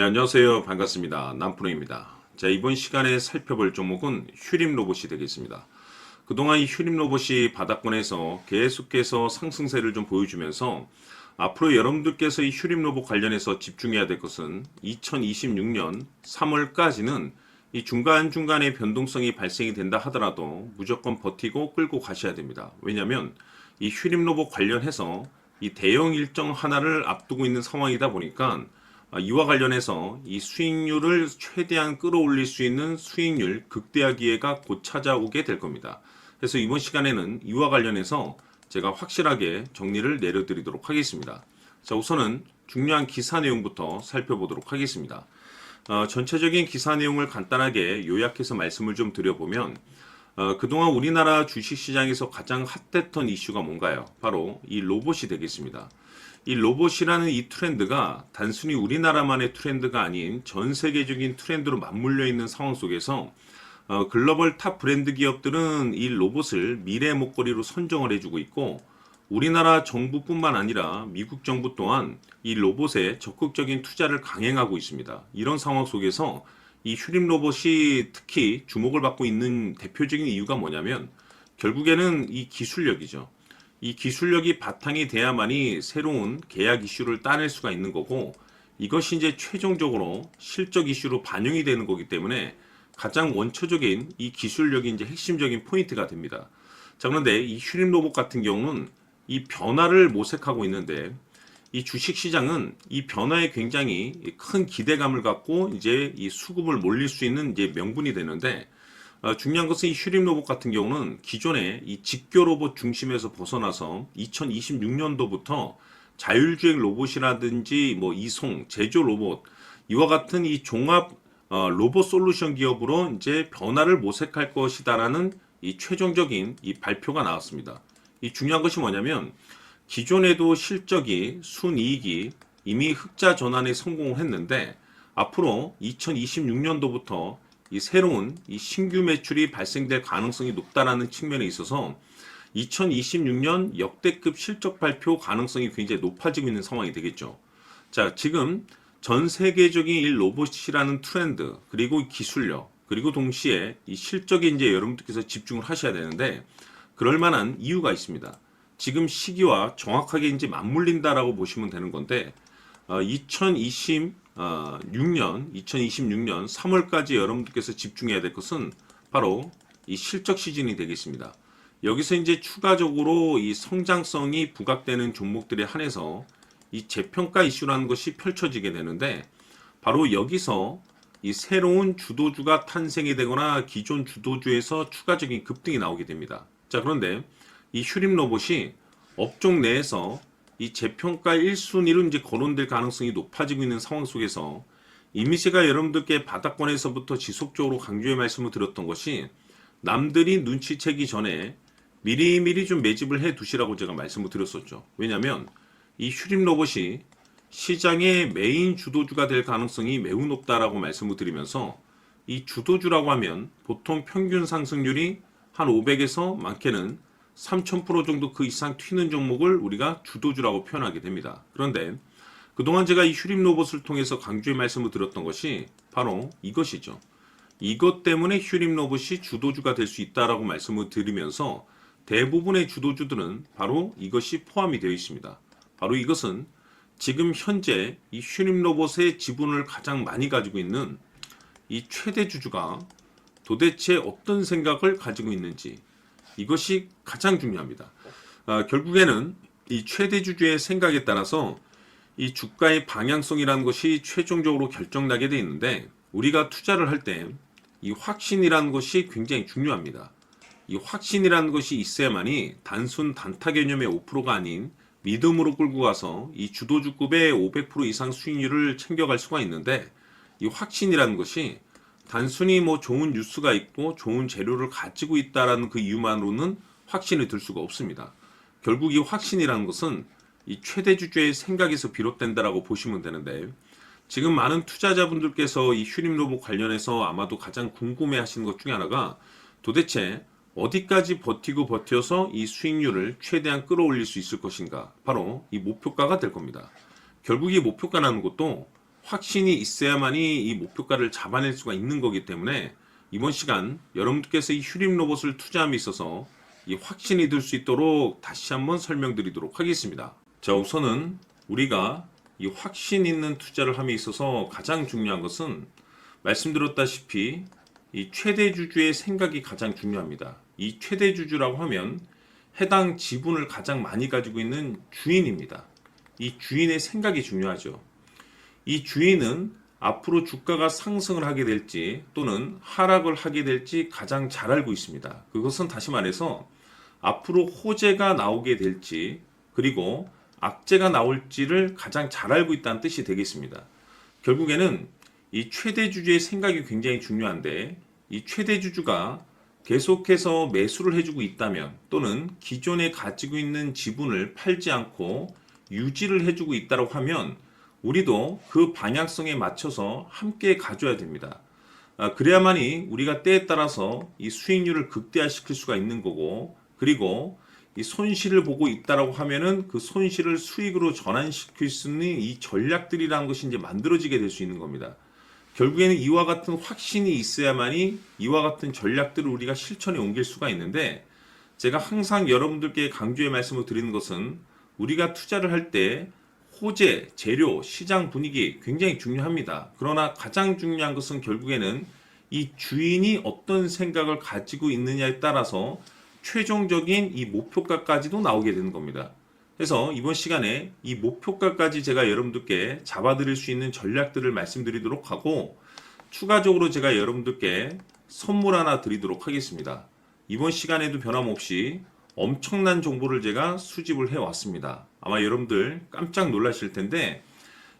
네, 안녕하세요. 반갑습니다. 남프로입니다. 자, 이번 시간에 살펴볼 종목은 휴림 로봇이 되겠습니다. 그동안 이 휴림 로봇이 바닥권에서 계속해서 상승세를 좀 보여주면서 앞으로 여러분들께서 이 휴림 로봇 관련해서 집중해야 될 것은 2026년 3월까지는 이 중간중간에 변동성이 발생이 된다 하더라도 무조건 버티고 끌고 가셔야 됩니다. 왜냐하면 이 휴림 로봇 관련해서 이 대형 일정 하나를 앞두고 있는 상황이다 보니까 이와 관련해서 이 수익률을 최대한 끌어올릴 수 있는 수익률 극대화 기회가 곧 찾아오게 될 겁니다. 그래서 이번 시간에는 이와 관련해서 제가 확실하게 정리를 내려드리도록 하겠습니다. 자, 우선은 중요한 기사 내용부터 살펴보도록 하겠습니다. 전체적인 기사 내용을 간단하게 요약해서 말씀을 좀 드려보면 그동안 우리나라 주식시장에서 가장 핫했던 이슈가 뭔가요? 바로 이 로봇이 되겠습니다. 이 로봇이라는 이 트렌드가 단순히 우리나라만의 트렌드가 아닌 전 세계적인 트렌드로 맞물려 있는 상황 속에서 글로벌 탑 브랜드 기업들은 이 로봇을 미래 먹거리로 선정을 해주고 있고 우리나라 정부뿐만 아니라 미국 정부 또한 이 로봇에 적극적인 투자를 강행하고 있습니다. 이런 상황 속에서 이 휴림 로봇이 특히 주목을 받고 있는 대표적인 이유가 뭐냐면 결국에는 이 기술력이죠. 이 기술력이 바탕이 돼야만이 새로운 계약 이슈를 따낼 수가 있는 거고 이것이 이제 최종적으로 실적 이슈로 반영이 되는 거기 때문에 가장 원초적인 이 기술력이 이제 핵심적인 포인트가 됩니다. 자, 그런데 이 휴림 로봇 같은 경우는 이 변화를 모색하고 있는데 이 주식 시장은 이 변화에 굉장히 큰 기대감을 갖고 이제 이 수급을 몰릴 수 있는 이제 명분이 되는데 중요한 것은 이 휴림 로봇 같은 경우는 기존의 이 직교 로봇 중심에서 벗어나서 2026년도부터 자율주행 로봇이라든지 뭐 이송, 제조 로봇 이와 같은 이 종합 로봇 솔루션 기업으로 이제 변화를 모색할 것이다라는 이 최종적인 이 발표가 나왔습니다. 이 중요한 것이 뭐냐면 기존에도 실적이 순이익이 이미 흑자 전환에 성공을 했는데 앞으로 2026년도부터 이 새로운 이 신규 매출이 발생될 가능성이 높다라는 측면에 있어서 2026년 역대급 실적 발표 가능성이 굉장히 높아지고 있는 상황이 되겠죠. 자, 지금 전 세계적인 이 로봇이라는 트렌드 그리고 기술력 그리고 동시에 이 실적에 이제 여러분들께서 집중을 하셔야 되는데 그럴 만한 이유가 있습니다. 지금 시기와 정확하게 이제 맞물린다라고 보시면 되는 건데 2026년 3월까지 여러분들께서 집중해야 될 것은 바로 이 실적 시즌이 되겠습니다. 여기서 이제 추가적으로 이 성장성이 부각되는 종목들에 한해서 이 재평가 이슈라는 것이 펼쳐지게 되는데 바로 여기서 이 새로운 주도주가 탄생이 되거나 기존 주도주에서 추가적인 급등이 나오게 됩니다. 자, 그런데 이 휴림 로봇이 업종 내에서 이 재평가 1순위로 이제 거론될 가능성이 높아지고 있는 상황 속에서 이미 제가 여러분들께 바닥권에서부터 지속적으로 강조의 말씀을 드렸던 것이 남들이 눈치채기 전에 미리미리 좀 매집을 해 두시라고 제가 말씀을 드렸었죠. 왜냐하면 이 휴림 로봇이 시장의 메인 주도주가 될 가능성이 매우 높다라고 말씀을 드리면서 이 주도주라고 하면 보통 평균 상승률이 한 500에서 많게는 3000% 정도 그 이상 튀는 종목을 우리가 주도주라고 표현하게 됩니다. 그런데 그동안 제가 이 휴림 로봇을 통해서 강조의 말씀을 드렸던 것이 바로 이것이죠. 이것 때문에 휴림 로봇이 주도주가 될 수 있다라고 말씀을 드리면서 대부분의 주도주들은 바로 이것이 포함이 되어 있습니다. 바로 이것은 지금 현재 이 휴림 로봇의 지분을 가장 많이 가지고 있는 이 최대 주주가 도대체 어떤 생각을 가지고 있는지 이것이 가장 중요합니다. 결국에는 이 최대 주주의 생각에 따라서 이 주가의 방향성이라는 것이 최종적으로 결정나게 되어 있는데 우리가 투자를 할 때 이 확신이라는 것이 굉장히 중요합니다. 이 확신이라는 것이 있어야만이 단순 단타 개념의 5%가 아닌 믿음으로 끌고 가서 이 주도주급의 500% 이상 수익률을 챙겨갈 수가 있는데 이 확신이라는 것이 단순히 뭐 좋은 뉴스가 있고 좋은 재료를 가지고 있다라는 그 이유만으로는 확신이 들 수가 없습니다. 결국 이 확신이라는 것은 이 최대 주주의 생각에서 비롯된다라고 보시면 되는데 지금 많은 투자자분들께서 이 휴림 로봇 관련해서 아마도 가장 궁금해 하시는 것 중에 하나가 도대체 어디까지 버티고 버텨서 이 수익률을 최대한 끌어올릴 수 있을 것인가 바로 이 목표가가 될 겁니다. 결국 이 목표가라는 것도 확신이 있어야만이 이 목표가를 잡아낼 수가 있는 거기 때문에 이번 시간 여러분들께서 이 휴림 로봇을 투자함에 있어서 이 확신이 들 수 있도록 다시 한번 설명드리도록 하겠습니다. 자, 우선은 우리가 이 확신 있는 투자를 함에 있어서 가장 중요한 것은 말씀드렸다시피 이 최대 주주의 생각이 가장 중요합니다. 이 최대 주주라고 하면 해당 지분을 가장 많이 가지고 있는 주인입니다. 이 주인의 생각이 중요하죠. 이 주인은 앞으로 주가가 상승을 하게 될지 또는 하락을 하게 될지 가장 잘 알고 있습니다. 그것은 다시 말해서 앞으로 호재가 나오게 될지 그리고 악재가 나올지를 가장 잘 알고 있다는 뜻이 되겠습니다. 결국에는 이 최대 주주의 생각이 굉장히 중요한데 이 최대 주주가 계속해서 매수를 해주고 있다면 또는 기존에 가지고 있는 지분을 팔지 않고 유지를 해주고 있다고 하면 우리도 그 방향성에 맞춰서 함께 가져야 됩니다. 그래야만이 우리가 때에 따라서 이 수익률을 극대화시킬 수가 있는 거고 그리고 이 손실을 보고 있다라고 하면은 그 손실을 수익으로 전환시킬 수 있는 이 전략들이라는 것이 이제 만들어지게 될 수 있는 겁니다. 결국에는 이와 같은 확신이 있어야만이 이와 같은 전략들을 우리가 실천에 옮길 수가 있는데 제가 항상 여러분들께 강조의 말씀을 드리는 것은 우리가 투자를 할 때 호재, 재료, 시장 분위기 굉장히 중요합니다. 그러나 가장 중요한 것은 결국에는 이 주인이 어떤 생각을 가지고 있느냐에 따라서 최종적인 이 목표가까지도 나오게 되는 겁니다. 그래서 이번 시간에 이 목표가까지 제가 여러분들께 잡아드릴 수 있는 전략들을 말씀드리도록 하고 추가적으로 제가 여러분들께 선물 하나 드리도록 하겠습니다. 이번 시간에도 변함없이 엄청난 정보를 제가 수집을 해왔습니다. 아마 여러분들 깜짝 놀라실 텐데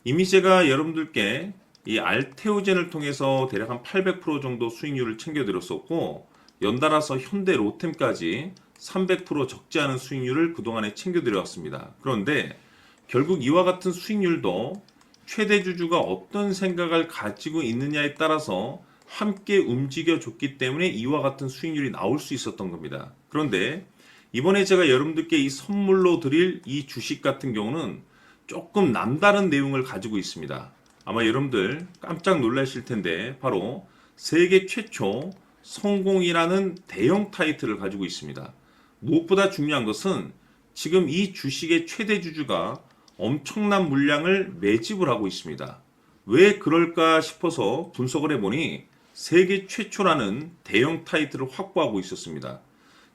이미 제가 여러분들께 이 알테오젠을 통해서 대략 한 800% 정도 수익률을 챙겨드렸었고 연달아서 현대 로템까지 300% 적지 않은 수익률을 그동안에 챙겨드려왔습니다. 그런데 결국 이와 같은 수익률도 최대 주주가 어떤 생각을 가지고 있느냐에 따라서 함께 움직여줬기 때문에 이와 같은 수익률이 나올 수 있었던 겁니다. 그런데 이번에 제가 여러분들께 이 선물로 드릴 이 주식 같은 경우는 조금 남다른 내용을 가지고 있습니다. 아마 여러분들 깜짝 놀라실 텐데 바로 세계 최초 성공이라는 대형 타이틀을 가지고 있습니다. 무엇보다 중요한 것은 지금 이 주식의 최대 주주가 엄청난 물량을 매집을 하고 있습니다. 왜 그럴까 싶어서 분석을 해보니 세계 최초라는 대형 타이틀을 확보하고 있었습니다.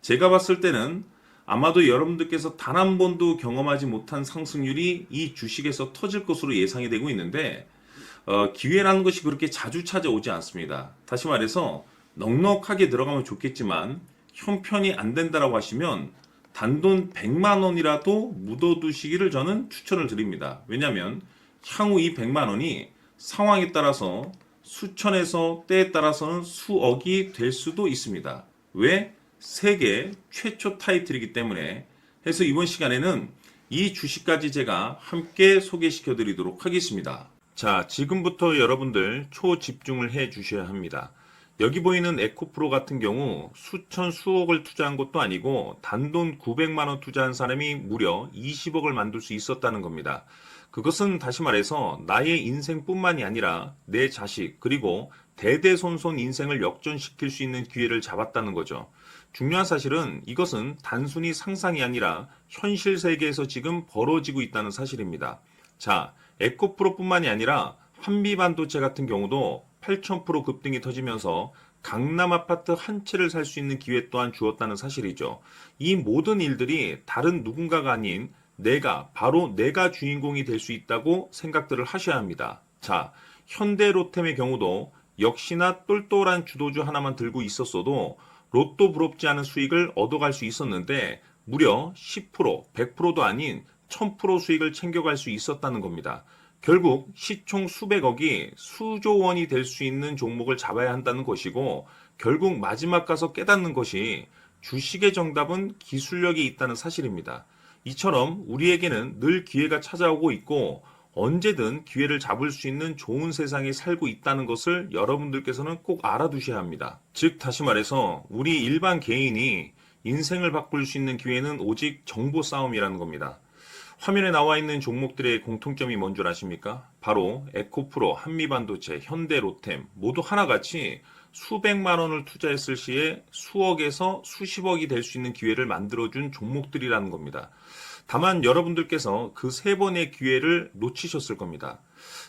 제가 봤을 때는 아마도 여러분들께서 단 한 번도 경험하지 못한 상승률이 이 주식에서 터질 것으로 예상이 되고 있는데 기회라는 것이 그렇게 자주 찾아오지 않습니다. 다시 말해서 넉넉하게 들어가면 좋겠지만 형편이 안 된다라고 하시면 단돈 100만 원이라도 묻어두시기를 저는 추천을 드립니다. 왜냐하면 향후 이 100만 원이 상황에 따라서 수천에서 때에 따라서는 수억이 될 수도 있습니다. 왜? 세계 최초 타이틀이기 때문에. 해서 이번 시간에는 이 주식까지 제가 함께 소개시켜 드리도록 하겠습니다. 자, 지금부터 여러분들 초집중을 해 주셔야 합니다. 여기 보이는 에코프로 같은 경우 수천 수억을 투자한 것도 아니고 단돈 900만 원 투자한 사람이 무려 20억을 만들 수 있었다는 겁니다. 그것은 다시 말해서 나의 인생뿐만이 아니라 내 자식 그리고 대대손손 인생을 역전시킬 수 있는 기회를 잡았다는 거죠. 중요한 사실은 이것은 단순히 상상이 아니라 현실 세계에서 지금 벌어지고 있다는 사실입니다. 자, 에코프로뿐만이 아니라 한미반도체 같은 경우도 8,000% 급등이 터지면서 강남 아파트 한 채를 살 수 있는 기회 또한 주었다는 사실이죠. 이 모든 일들이 다른 누군가가 아닌 바로 내가 주인공이 될 수 있다고 생각들을 하셔야 합니다. 자, 현대로템의 경우도 역시나 똘똘한 주도주 하나만 들고 있었어도 로또 부럽지 않은 수익을 얻어갈 수 있었는데 무려 10%, 100%도 아닌 1000% 수익을 챙겨갈 수 있었다는 겁니다. 결국 시총 수백억이 수조 원이 될 수 있는 종목을 잡아야 한다는 것이고 결국 마지막 가서 깨닫는 것이 주식의 정답은 기술력이 있다는 사실입니다. 이처럼 우리에게는 늘 기회가 찾아오고 있고 언제든 기회를 잡을 수 있는 좋은 세상에 살고 있다는 것을 여러분들께서는 꼭 알아두셔야 합니다. 즉 다시 말해서 우리 일반 개인이 인생을 바꿀 수 있는 기회는 오직 정보 싸움이라는 겁니다. 화면에 나와 있는 종목들의 공통점이 뭔 줄 아십니까? 바로 에코프로, 한미반도체, 현대로템 모두 하나같이 수백만 원을 투자했을 시에 수억에서 수십억이 될 수 있는 기회를 만들어준 종목들이라는 겁니다. 다만 여러분들께서 그 세 번의 기회를 놓치셨을 겁니다.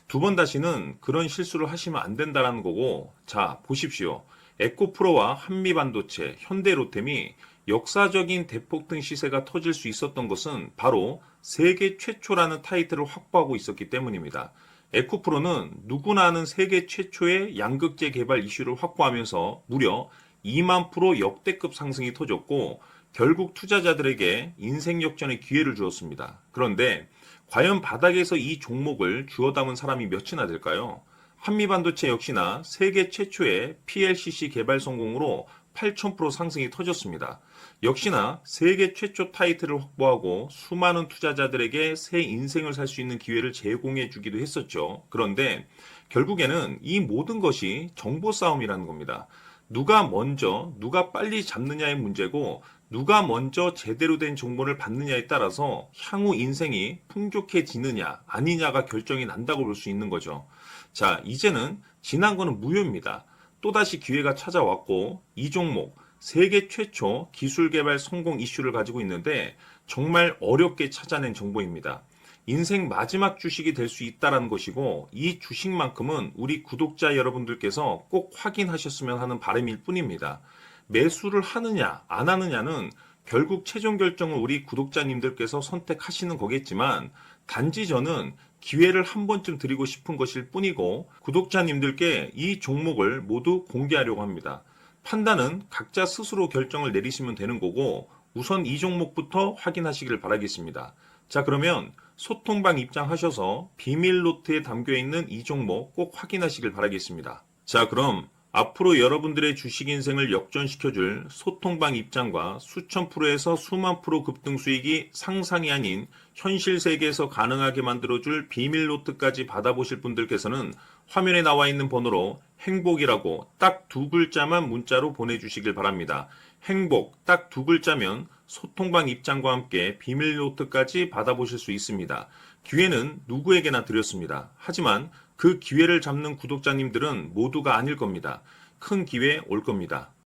두 번 다시는 그런 실수를 하시면 안 된다는 거고, 자, 보십시오. 에코프로와 한미반도체, 현대로템이 역사적인 대폭등 시세가 터질 수 있었던 것은 바로 세계 최초라는 타이틀을 확보하고 있었기 때문입니다. 에코프로는 누구나 아는 세계 최초의 양극재 개발 이슈를 확보하면서 무려 2만 프로 역대급 상승이 터졌고 결국 투자자들에게 인생 역전의 기회를 주었습니다. 그런데 과연 바닥에서 이 종목을 주워 담은 사람이 몇이나 될까요? 한미반도체 역시나 세계 최초의 PLCC 개발 성공으로 8,000% 상승이 터졌습니다. 역시나 세계 최초 타이틀을 확보하고 수많은 투자자들에게 새 인생을 살 수 있는 기회를 제공해 주기도 했었죠. 그런데 결국에는 이 모든 것이 정보 싸움이라는 겁니다. 누가 먼저, 누가 빨리 잡느냐의 문제고 누가 먼저 제대로 된 정보를 받느냐에 따라서 향후 인생이 풍족해지느냐 아니냐가 결정이 난다고 볼 수 있는 거죠. 자, 이제는 지난 거는 무효입니다. 또다시 기회가 찾아왔고 이 종목 세계 최초 기술 개발 성공 이슈를 가지고 있는데 정말 어렵게 찾아낸 정보입니다. 인생 마지막 주식이 될 수 있다는 것이고 이 주식만큼은 우리 구독자 여러분들께서 꼭 확인하셨으면 하는 바람일 뿐입니다. 매수를 하느냐 안 하느냐는 결국 최종 결정을 우리 구독자님들께서 선택하시는 거겠지만 단지 저는 기회를 한 번쯤 드리고 싶은 것일 뿐이고 구독자님들께 이 종목을 모두 공개하려고 합니다. 판단은 각자 스스로 결정을 내리시면 되는 거고 우선 이 종목부터 확인하시길 바라겠습니다. 자, 그러면 소통방 입장하셔서 비밀 노트에 담겨 있는 이 종목 꼭 확인하시길 바라겠습니다. 자, 그럼 앞으로 여러분들의 주식 인생을 역전시켜줄 소통방 입장과 수천 프로에서 수만 프로 급등 수익이 상상이 아닌 현실 세계에서 가능하게 만들어줄 비밀 노트까지 받아보실 분들께서는 화면에 나와 있는 번호로 행복이라고 딱 두 글자만 문자로 보내주시길 바랍니다. 행복 딱 두 글자면 소통방 입장과 함께 비밀 노트까지 받아보실 수 있습니다. 기회는 누구에게나 드렸습니다. 하지만 그 기회를 잡는 구독자님들은 모두가 아닐 겁니다. 큰 기회 올 겁니다.